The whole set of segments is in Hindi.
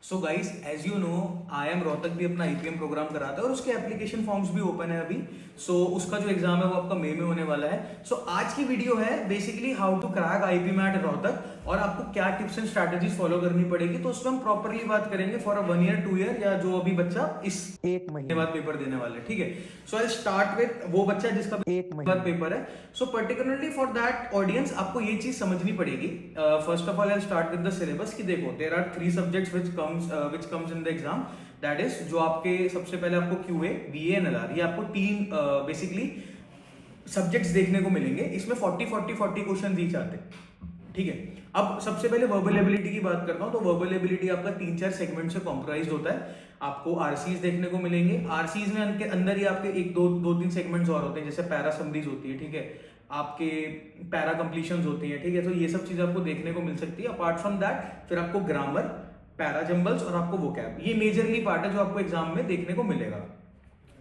So guys, as you know, I am Rohtak भी अपना आईपीएम प्रोग्राम कराता है और उसके एप्लीकेशन फॉर्म्स भी ओपन है अभी। उसका जो एग्जाम है वो आपका मई में होने वाला है। आज की वीडियो है basically how to crack IPM at Rohtak और आपको क्या टिप्स एंड स्ट्रैटेजीज फॉलो करनी पड़ेगी। तो उसमें हम प्रॉपरली बात करेंगे फॉर अ 1 ईयर 2 ईयर या जो अभी बच्चा इस एक महीने बाद पेपर देने वाला है। ठीक है, सो आई स्टार्ट विद वो बच्चा जिसका एक महीने बाद पेपर है। So particularly for that audience आपको ये चीज समझनी पड़ेगी। First of all I start with the syllabus कि देखो there are 3 subjects which comes in the exam, that is जो आपके सबसे पहले आपको QA, BA and LR, ये आपको तीन बेसिकली सब्जेक्ट्स देखने को मिलेंगे। इसमें 40 क्वेश्चन ईच आते हैं। ठीक है, अब सबसे पहले वर्बल एबिलिटी की बात करता हूं। तो वर्बल एबिलिटी आपका 3-4 सेगमेंट से कॉम्प्राइज होता है। आपको आरसीज देखने को मिलेंगे। आरसीज में उनके अंदर ही आपके एक दो तीन सेगमेंट्स और होते हैं, जैसे पैरा समरीज होती है, ठीक है, आपके पैरा कंप्लीशंस होती है। ठीक है, तो ये सब चीज आपको देखने को मिल सकती है। अपार्ट फ्रॉम दैट फिर आपको ग्रामर, पैरा जंबल्स और आपको वोकैब, ये मेजरली पार्ट है जो आपको एग्जाम में देखने को मिलेगा।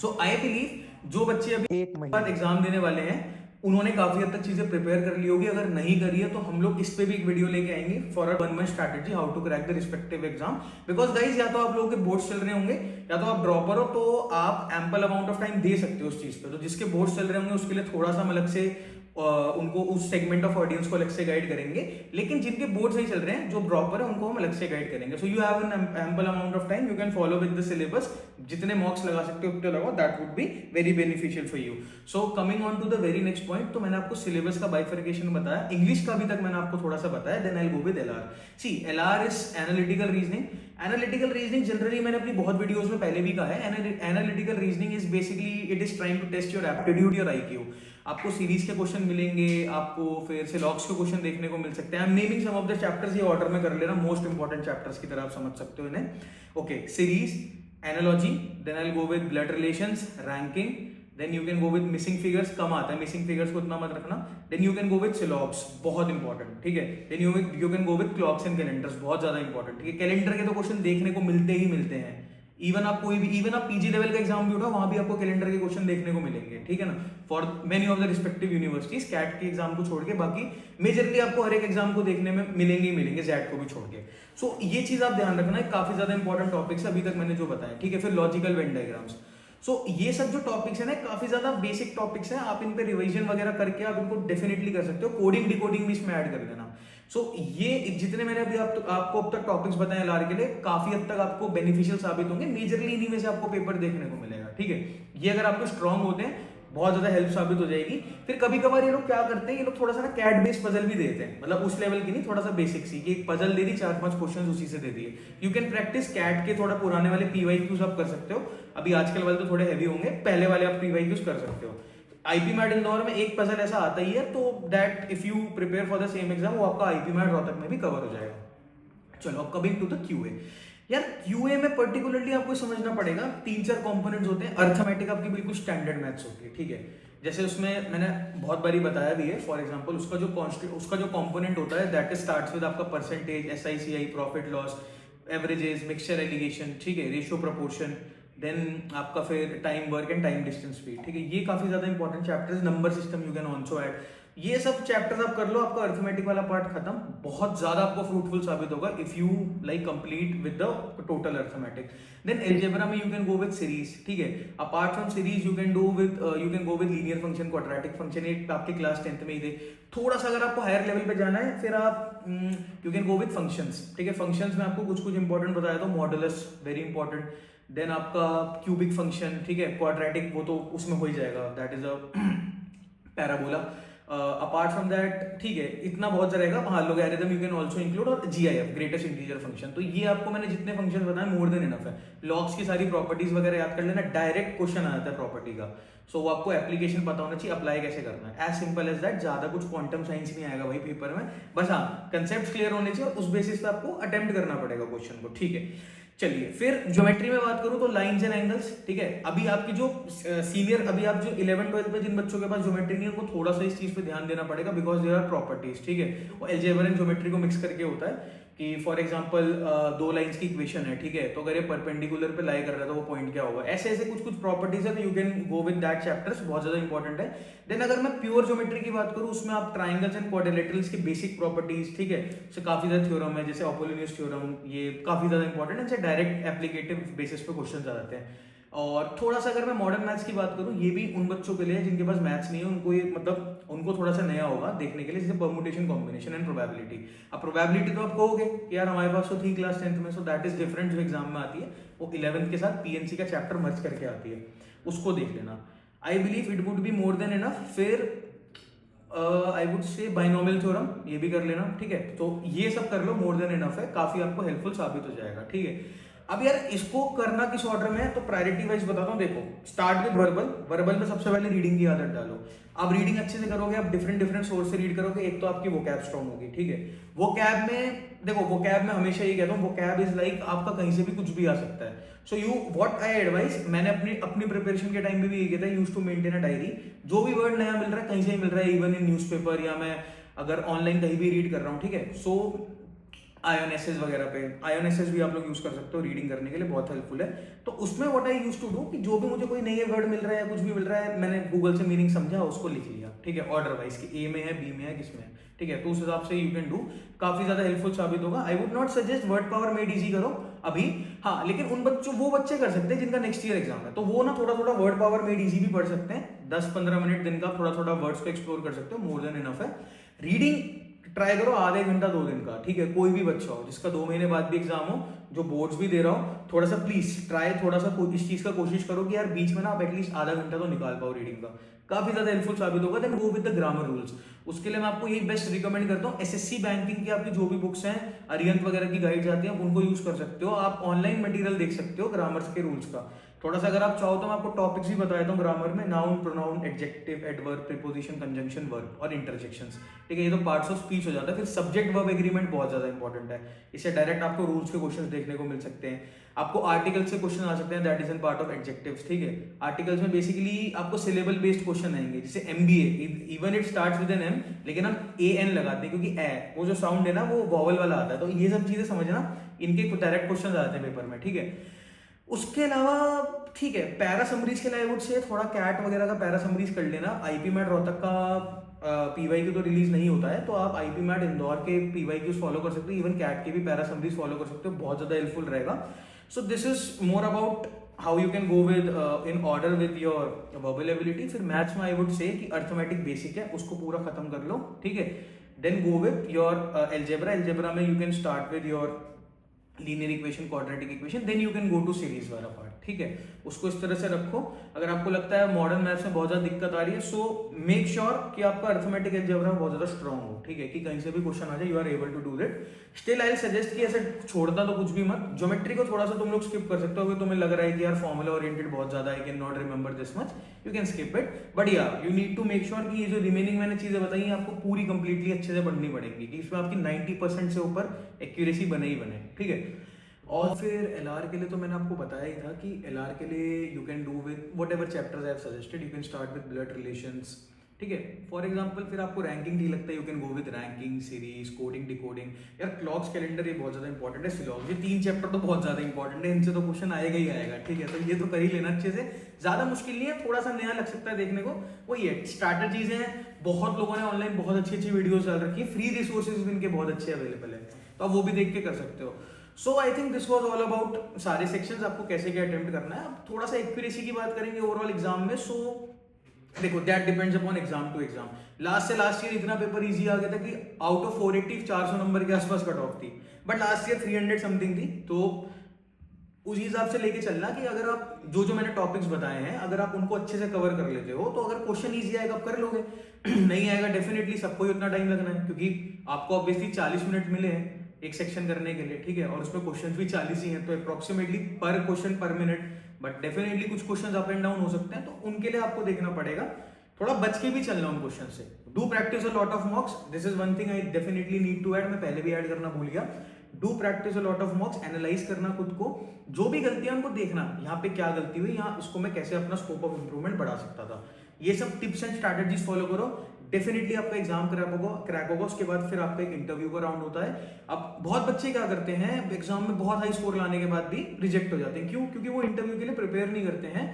सो आई बिलीव जो बच्चे अभी एक महीने बाद एग्जाम देने वाले हैं उन्होंने काफी हद तक चीजें प्रिपेयर कर ली होगी। अगर नहीं करी है तो हम लोग इस पे भी एक वीडियो लेके आएंगे for a 1 month strategy how to crack the respective exam. Because guys या तो आप लोगों के बोर्ड्स चल रहे होंगे या तो आप ड्रॉपर हो, तो आप एम्पल अमाउंट ऑफ टाइम दे सकते हो उस चीज पे। तो जिसके बोर्ड्स चल रहे होंगे उसके लिए थोड़ा सा हम अलग से उनको उस सेगमेंट ऑफ ऑडियंस को अलग से गाइड करेंगे। लेकिन जिनके बोर्ड नहीं चल रहे हैं, जो ड्रॉपर है, उनको हम अलग से गाइड करेंगे। So you have an ample amount of time, you can follow with the syllabus. जितने मॉक्स लगा सकते हो उतने लगाओ, that would be very beneficial for you. So coming on to the very next point, तो मैंने आपको सिलेबस का बाइफर्केशन बताया, इंग्लिश का अभी तक मैंने आपको थोड़ा सा बताया। Then I will go with LR. See LR is analytical reasoning. Analytical reasoning generally मैंने अपनी बहुत वीडियोस में पहले भी कहा है, analytical reasoning is basically it is trying to test your aptitude, your IQ. आपको सीरीज के क्वेश्चन मिलेंगे, आपको फिर से लॉग्स के क्वेश्चन देखने को मिल सकते हैं। I am naming some of the chapters, ये ऑर्डर में कर लेना, मोस्ट इंपॉर्टेंट चैप्टर्स की तरह आप समझ सकते हो इन्हें। Okay, series, analogy, then I will go with blood relations, ranking, then you can go with missing figures. कम आता है मिसिंग फिगर्स को इतना मत रखना। Then you can go with syllogisms, बहुत इंपॉर्टेंट। ठीक है, then you can go with clocks and calendars, बहुत ज्यादा इंपॉर्टेंट। ठीक है, कैलेंडर के तो क्वेश्चन देखने को मिलते ही मिलते हैं। इवन आप पीजी लेवल का एग्जाम भी उठाओ, वहां भी आपको कैलेंडर के क्वेश्चन देखने को मिलेंगे। ठीक है ना, for many of the respective universities, CAT के एग्जाम को छोड़ के बाकी मेजरली आपको हर एक एग्जाम को देखने में मिलेंगे ही मिलेंगे, जैट को भी छोड़ के। सो ये चीज आप ध्यान रखना है, काफी ज्यादा इंपॉर्टेंट टॉपिक्स अभी तक मैंने जो बताया। ठीक है, फिर लॉजिकल वेन डायग्राम्स। ये सब जो टॉपिक्स है ना, काफी ज्यादा बेसिक टॉपिक्स हैं। आप इन पे रिवीजन वगैरह करके आप इनको डेफिनेटली कर सकते हो। कोडिंग डिकोडिंग भी इसमें ऐड कर देना। ये जितने मैंने अभी आपको अब तक टॉपिक्स बताए एलआर के लिए, काफी हद तक आपको बेनिफिशियल साबित होंगे। मेजरली इन्हीं में से आपको पेपर देखने को मिलेगा। ठीक है, ये अगर आपको स्ट्रांग होते हैं बहुत ज्यादा हेल्प साबित हो जाएगी। फिर कभी कभार ये लोग क्या करते हैं, ये लोग थोड़ा सा ना कैट बेस्ड पजल भी देते हैं, मतलब उस लेवल की नहीं, थोड़ा सा बेसिक सी, एक पजल दे दी, 4-5 क्वेश्चन उसी से दे दिए। यू कैन प्रैक्टिस कैट के थोड़ा पुराने वाले पीवाईक्यूज आप कर सकते हो। अभी आजकल वाले तो थोड़े हैवी होंगे, पहले वाले आप पीवाईक्यूज कर सकते हो। आईपी मैट इंदौर में एक पजल ऐसा आता ही है, तो that if you prepare for the same exam, वो आपका आईपी मैट रोहतक में भी कवर हो जाएगा। चलो अब कमिंग टू द क्यूए। यार क्यूए में पर्टिकुलरली आपको समझना पड़ेगा, 3-4 कंपोनेंट्स होते हैं। अर्थमेटिक आपकी बिल्कुल स्टैंडर्ड मैथ्स होती है। ठीक है, जैसे उसमें मैंने बहुत बारी बताया भी है। फॉर एग्जांपल उसका जो कंपोनेंट होता है, दैट स्टार्ट्स विद आपका percentage, SI CI, profit loss, averages, mixture alligation, ठीक है, रेशियो प्रपोर्शन, देन आपका फिर time work and time distance speed. ठीक है, ये काफी ज्यादा important chapters. Number system you can also add. ये सब चैप्टर्स आप कर लो, आपका अर्थमेटिक वाला पार्ट खत्म। बहुत ज्यादा आपको फ्रूटफुल साबित होगा if you like complete with the total arithmetic. Then algebra में you can go with series. ठीक है, apart from series you can go with linear function, quadratic function, ये आपके क्लास 10th में ही थे। थोड़ा सा अगर आपको हायर लेवल पे जाना है, फिर आप you can go with functions. ठीक है, फंक्शंस में आपको कुछ इंपॉर्टेंट बताया था, मॉडुलस वेरी इंपॉर्टेंट। देन आपका क्यूबिक फंक्शन, ठीक है, क्वाड्रेटिक वो तो उसमें हो ही जाएगा, that is a parabola. Apart from that, ठीक है, इतना बहुत रहेगा। हाँ, logarithm you can also include, और जीआईएफ, ग्रेटेस्ट इंटीजर फंक्शन। तो ये आपको मैंने जितने फंक्शन बताए मोर देन इनफ है। लॉग्स की सारी प्रॉपर्टीज वगैरह याद कर लेना, डायरेक्ट क्वेश्चन आ जाता है प्रॉपर्टी का। वो आपको एप्लीकेशन पता होना चाहिए, अप्लाई कैसे करना है, एज सिंपल एज दैट। ज्यादा कुछ क्वांटम साइंस नहीं आएगा भाई पेपर में, बस हाँ कंसेप्ट क्लियर होने चाहिए और उस बेसिस पे आपको अटेम्प्ट करना पड़ेगा क्वेश्चन को। ठीक है, चलिए फिर ज्योमेट्री में बात करूं तो लाइंस एंड एंगल्स। ठीक है, अभी आपकी जो सीनियर, अभी आप जो 11th-12th में जिन बच्चों के पास ज्योमेट्री नहीं है, उनको थोड़ा सा इस चीज पे ध्यान देना पड़ेगा, बिकॉज देयर आर प्रॉपर्टीज। ठीक है, वो अलजेब्रा एंड ज्योमेट्री को मिक्स करके होता है। कि फॉर एग्जांपल दो लाइंस की इक्वेशन है, ठीक है, तो अगर ये परपेंडिकुलर पे लाई कर रहा है तो वो पॉइंट क्या होगा, ऐसे ऐसे कुछ कुछ प्रॉपर्टीज है, तो you can go with that chapters, बहुत ज्यादा इंपॉर्टेंट है। देन अगर मैं प्योर ज्योमेट्री की बात करूं, उसमें आप ट्राइंगल्स एंड क्वाड्रिलेटरल्स की बेसिक प्रॉपर्टीज, ठीक है, उससे काफी ज्यादा थ्योरम है, जैसे अपोलोनियस थ्योरम, ये काफी ज्यादा इंपॉर्टेंट है, इनसे डायरेक्ट एप्लीकेटिव बेसिस पे क्वेश्चन आ जाते हैं। और थोड़ा सा अगर मैं मॉडर्न मैथ्स की बात करूं, ये भी उन बच्चों के लिए है जिनके पास मैथ्स नहीं है, उनको ये मतलब उनको थोड़ा सा नया होगा देखने के लिए, जैसे परमुटेशन, कॉम्बिनेशन एंड प्रोबेबिलिटी। अब प्रोबेबिलिटी तो आप कहोगे कि यार हमारे पास तो थी क्लास 10th में, सो दैट इज डिफरेंट, जो एग्जाम में आती है वो 11th के साथ पीएनसी का चैप्टर मर्ज करके आती है, उसको देख लेना। I believe it would be more than enough. फिर I would say binomial theorem, ये भी कर लेना, ठीक है, तो ये सब कर लो, मोर देन इनफ है, काफी आपको हेल्पफुल साबित हो जाएगा, ठीक है। अब यार इसको करना किस ऑर्डर में है, तो प्रायोरिटी वाइज बताता हूँ। देखो, स्टार्ट विद वर्बल। वर्बल में सबसे पहले रीडिंग की आदत डालो। आप रीडिंग अच्छे से करोगे, आप डिफरेंट डिफरेंट सोर्स से रीड करोगे, एक तो आपकी वोकैब स्ट्रॉन्ग होगी, ठीक है। वोकैब में देखो, वोकैब में हमेशा ये कहता हूँ, वोकैब इज लाइक आपका कहीं से भी कुछ भी आ सकता है। So you what I advice, मैंने अपनी प्रिपरेशन के टाइम में भी ये किया था, use to maintain a diary. जो भी वर्ड नया मिल रहा है कहीं से ही मिल रहा है, इवन इन न्यूज़पेपर, या मैं अगर ऑनलाइन कहीं भी रीड कर रहा हूँ, ठीक है। सो आयोनेसेस वगैरह पे, आयोनेसेस भी आप लोग यूज कर सकते हो रीडिंग करने के लिए, बहुत हेल्पफुल है। तो उसमें what I use to do कि जो भी मुझे कोई नए वर्ड मिल रहा है या कुछ भी मिल रहा है, मैंने गूगल से मीनिंग समझा, उसको लिख लिया, ठीक है, ऑर्डर वाइज कि ए में है, बी में है, किस में है, ठीक है। तो उस हिसाब से यू कैन डू, काफी ज्यादा हेल्पफुल साबित होगा। I would not suggest word power made easy करो अभी, हाँ, लेकिन उन बच्चों, वो बच्चे कर सकते हैं जिनका नेक्स्ट ईयर एग्जाम है, तो वो ना थोड़ा थोड़ा वर्ड पावर मेड इजी भी पढ़ सकते हैं, 10-15 मिनट दिन का थोड़ा थोड़ा वर्ड्स को एक्सप्लोर कर सकते हो, मोर देन इनफ है। रीडिंग ट्राई करो आधे घंटा 2 दिन का, ठीक है, कोई भी बच्चा हो जिसका 2 महीने बाद भी एग्जाम हो, जो बोर्ड्स भी दे रहा हो, थोड़ा सा प्लीज ट्राई, थोड़ा सा इस चीज का कोशिश करो कि यार बीच में ना आप एटलीस्ट आधा घंटा तो निकाल पाओ रीडिंग का, काफी ज्यादा हेल्पफुल साबित होगा। Then go with the grammar rules. उसके लिए मैं आपको यही बेस्ट रिकमेंड करता हूँ, एसएससी बैंकिंग की आपकी जो भी बुक्स हैं, अरिहंत वगैरह की गाइड्स आती हैं, उनको यूज कर सकते हो। आप ऑनलाइन मटेरियल देख सकते हो ग्रामर्स के रूल्स का, थोड़ा सा अगर आप चाहो तो मैं आपको टॉपिक्स भी बता देता हूँ ग्रामर में, noun, pronoun, adjective, adverb, preposition, conjunction, verb और इंटरजेक्शंस, ठीक है, ये तो पार्ट्स ऑफ स्पीच हो जाता है। फिर सब्जेक्ट वर्ब एग्रीमेंट बहुत ज्यादा इंपॉर्टेंट है, इससे डायरेक्ट आपको रूल्स के क्वेश्चंस देखने को मिल सकते हैं। आपको आर्टिकल्स से क्वेश्चन आ सकते हैं, that is an part of adjectives, ठीक है। आर्टिकल्स में बेसिकली आपको सिलेबल बेस्ड क्वेश्चन आएंगे, जैसे MBA, even it starts with an M, लेकिन हम ए एन लगाते हैं क्योंकि ए वो जो साउंड है ना वो वॉवल वाला आता है, तो ये सब चीजें समझना, इनके डायरेक्ट क्वेश्चन आते हैं पेपर में, ठीक है। उसके अलावा ठीक है, पैरा समरीज के लिए आई वुड से थोड़ा कैट वगैरह का पैरा समरीज कर लेना। आईपी मैट रोहतक का पीवाई तो रिलीज नहीं होता है, तो आप आईपी मैट इंदौर के पीवाई फॉलो कर सकते हो, इवन कैट के भी पैरा समरीज फॉलो कर सकते हो, बहुत ज्यादा हेल्पफुल रहेगा। So this is more about how you can go with in order with your verbal ability. फिर मैथ्स में आई वुड से कि अर्थमेटिक बेसिक है, उसको पूरा खत्म कर लो, ठीक है। Then go with your algebra. Algebra में you can start with your linear equation, quadratic equation, then you can go to series वाला पार्ट, ठीक है, उसको इस तरह से रखो। अगर आपको लगता है मॉडर्न मैथ्स में बहुत ज्यादा दिक्कत आ रही है, सो मेक श्योर कि आपका अर्थमेटिक एल्जेब्रा बहुत ज्यादा स्ट्रांग हो, ठीक है, कि कहीं से भी क्वेश्चन आ जाए you are able to do that. Still I suggest कि ऐसे छोड़ना तो कुछ भी मत। ज्योमेट्री को थोड़ा सा तुम लोग स्किप कर सकते हो, अगर तुम्हें लग रहा है कि यार फॉर्मूला ओरिएंटेड बहुत ज्यादा, I can not remember this much, you can skip it, but yeah you need to make sure कि ये जो रिमेनिंग मैंने चीजें बताई आपको पूरी कंप्लीटली अच्छे से पढ़नी पड़ेंगी, कि इसमें आपकी 90% से ऊपर एक्यूरेसी बने ही बने, ठीक है। और फिर एलआर के लिए तो मैंने आपको बताया ही था कि एलआर के लिए you can do with what ever chapters I have suggested, you can start with blood relations, ठीक है। फॉर एग्जाम्पल फिर आपको रैंकिंग ठीक लगता है, you can go with ranking, series, coding, decoding. यार क्लॉक्स कैलेंडर ये बहुत ज्यादा इंपॉर्टेंट है। फिलॉसफी 3 चैप्टर तो बहुत ज्यादा इंपॉर्टेंट है, इनसे तो क्वेश्चन आएगा ही आएगा, ठीक है, तो ये तो कर ही लेना अच्छे से, ज्यादा मुश्किल नहीं है, थोड़ा सा नया लग सकता है देखने को, वही है, स्टार्टर चीजें हैं। बहुत लोगों ने ऑनलाइन बहुत अच्छी अच्छी वीडियोस डाल रखी है, फ्री रिसोर्सेज इनके बहुत अच्छे अवेलेबल है, तो आप वो भी देख के कर सकते हो। So I think this was all about सारे सेक्शंस, आपको कैसे क्या अटेम्प्ट करना है। अब थोड़ा सा एक्यूरेसी की बात करेंगे ओवरऑल एग्जाम में। सो देखो, that depends upon exam to exam. Last से लास्ट ईयर इतना पेपर इजी आ गया था कि आउट ऑफ 480 400 नंबर के आसपास कट ऑफ थी, बट लास्ट ईयर 300 समथिंग थी। तो उस हिसाब से लेके चलना कि अगर आप जो मैंने टॉपिक्स बताए हैं, अगर आप उनको अच्छे से कवर कर लेते हो, तो अगर क्वेश्चन इजी आएगा आप कर लोगे, नहीं आएगा डेफिनेटली सबको ही उतना टाइम लगना है, क्योंकि आपको ऑब्वियसली 40 मिनट मिले हैं एक सेक्शन करने के लिए, ठीक है, और उसमें क्वेश्चन भी 40 ही हैं, तो अप्रोक्सीमेटली पर क्वेश्चन पर मिनट, बट डेफिनेटली कुछ क्वेश्चन अप एंड डाउन हो सकते हैं, तो उनके लिए आपको देखना पड़ेगा, थोड़ा बच के भी चलना उन क्वेश्चन से। Do practice a lot of mocks, this is one thing I definitely need to add, मैं पहले भी ऐड करना भूल गया। Do practice a lot of mocks, analyse करना खुद को, जो भी गलतियां उनको देखना, यहाँ पे क्या गलती हुई, यहाँ इसको मैं कैसे अपना स्कोप ऑफ इंप्रूवमेंट बढ़ा सकता था, ये सब टिप्स एंड स्ट्रैटेजीज फॉलो करो। डेफिनेटली आपका एग्जाम क्रैक होगा। उसके बाद फिर आपका एक इंटरव्यू का राउंड होता है। अब बहुत बच्चे क्या करते हैं, एग्जाम में बहुत हाई स्कोर लाने के बाद भी रिजेक्ट हो जाते हैं। क्यों? क्योंकि वो इंटरव्यू के लिए प्रिपेयर नहीं करते हैं।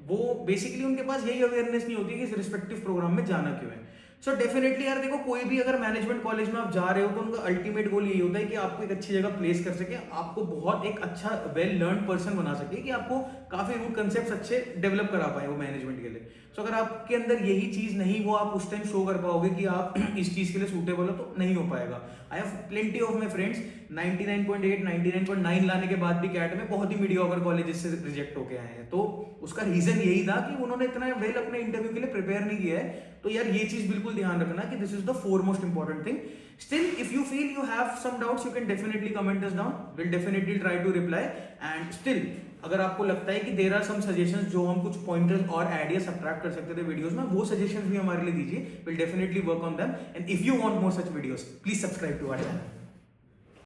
वो बेसिकली उनके पास यही अवेयरनेस नहीं होती कि इस रिस्पेक्टिव प्रोग्राम में जाना क्यों है। सो डेफिनेटली यार देखो, कोई भी अगर मैनेजमेंट कॉलेज में आप जा रहे हो तो उनका अल्टीमेट गोल यही होता है कि आपको एक अच्छी जगह प्लेस कर सके, आपको बहुत एक अच्छा वेल लर्न पर्सन बना सके, कि आपको काफी रूट कंसेप्ट अच्छे डेवलप करा पाए वो मैनेजमेंट के लिए। सो अगर आपके अंदर यही चीज नहीं वो आप उस टाइम शो कर पाओगे कि आप इस चीज के लिए सूटेबल हो, तो नहीं हो पाएगा। I have plenty of my friends 99.8 99.9 लाने के बाद भी कैट में बहुत ही मीडियोकर कॉलेजेस से रिजेक्ट होके आए हैं। तो उसका रीजन यही था कि उन्होंने इतना वेल अपने इंटरव्यू के लिए प्रिपेयर नहीं किया है। तो यार ये चीज बिल्कुल ध्यान रखना कि this is the foremost important thing. Still, if you feel you have some doubts, you can definitely comment us down. We'll definitely try to reply. And still, अगर आपको लगता है कि there are some suggestions जो हम कुछ pointers और ऐड या सब्ट्रैक्ट कर सकते थे वीडियोस में, वो suggestions भी हमारे लिए दीजिए. We'll definitely work on them. And if you want more such videos, please subscribe to our channel.